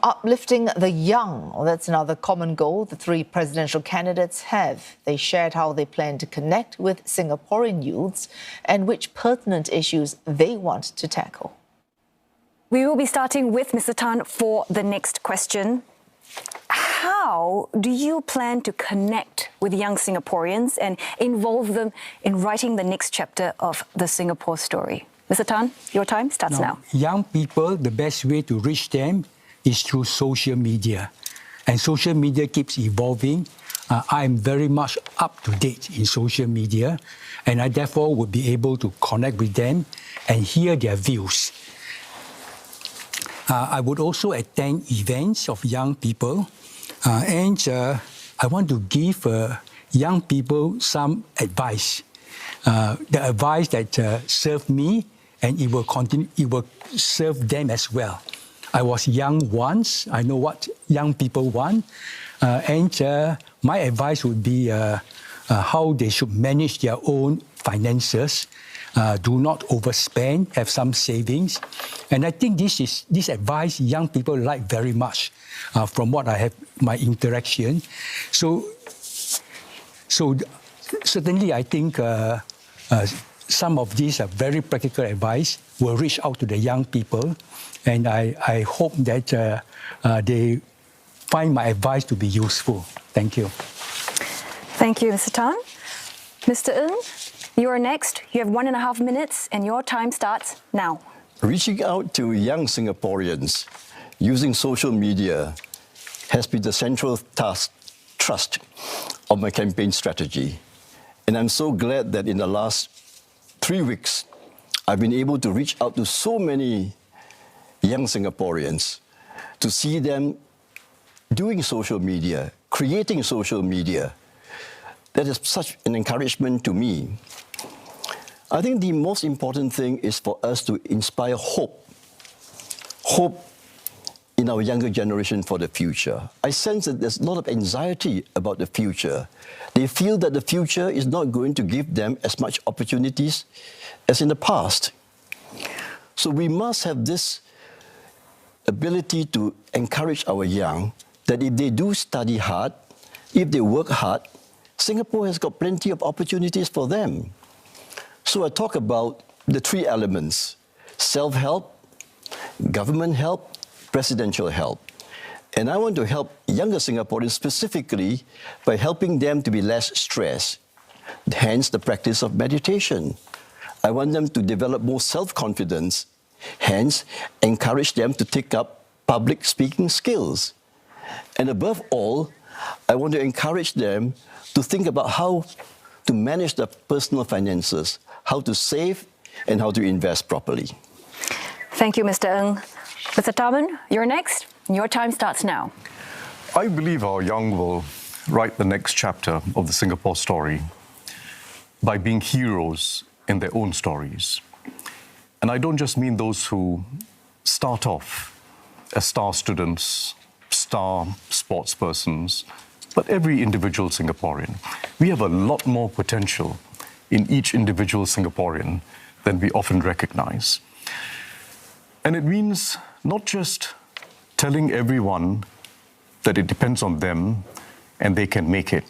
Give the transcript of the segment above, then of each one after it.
Uplifting the young, well, that's another common goal the three presidential candidates have. They shared how they plan to connect with Singaporean youths and which pertinent issues they want to tackle. We will be starting with Mr. Tan for the next question. How do you plan to connect with young Singaporeans and involve them in writing the next chapter of the Singapore story? Mr. Tan, your time starts now. Young people, the best way to reach them is through social media. And social media keeps evolving. I'm very much up to date in social media, and I therefore would be able to connect with them and hear their views. I would also attend events of young people, and I want to give young people some advice. The advice that served me, and it will serve them as well. I was young once. I know what young people want. And my advice would be how they should manage their own finances. Do not overspend, have some savings. And I think this advice young people like very much from what I have, my interaction. So certainly I think some of these are very practical advice will reach out to the young people. And I hope that they find my advice to be useful. Thank you. Thank you, Mr. Tan. Mr. Ng, you are next. You have 1.5 minutes, and your time starts now. Reaching out to young Singaporeans using social media has been the central thrust of my campaign strategy. And I'm so glad that in the last 3 weeks, I've been able to reach out to so many young Singaporeans to see them doing social media, creating social media. That is such an encouragement to me. I think the most important thing is for us to inspire hope in our younger generation for the future. I sense that there's a lot of anxiety about the future. They feel that the future is not going to give them as much opportunities as in the past. So we must have this ability to encourage our young that if they do study hard, if they work hard, Singapore has got plenty of opportunities for them. So I talk about the 3 elements: self-help, government help, presidential help. And I want to help younger Singaporeans specifically by helping them to be less stressed, hence the practice of meditation. I want them to develop more self-confidence, hence encourage them to take up public speaking skills. And above all, I want to encourage them to think about how to manage their personal finances, how to save and how to invest properly. Thank you, Mr. Ng. Mr. Tharman, you're next. Your time starts now. I believe our young will write the next chapter of the Singapore story by being heroes in their own stories. And I don't just mean those who start off as star students, star sportspersons, but every individual Singaporean. We have a lot more potential in each individual Singaporean than we often recognize. And it means not just telling everyone that it depends on them and they can make it,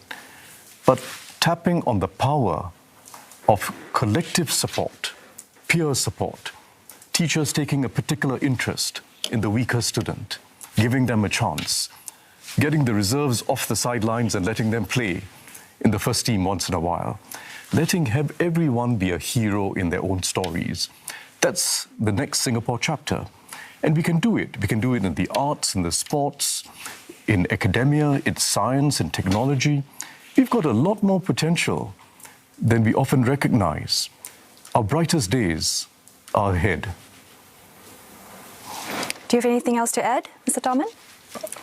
but tapping on the power of collective support, peer support, teachers taking a particular interest in the weaker student, giving them a chance, getting the reserves off the sidelines and letting them play in the first team once in a while, letting everyone be a hero in their own stories. That's the next Singapore chapter. And we can do it. We can do it in the arts, in the sports, in academia, in science, in technology. We've got a lot more potential than we often recognize. Our brightest days are ahead. Do you have anything else to add, Mr. Tharman?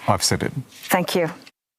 I've said it. Thank you.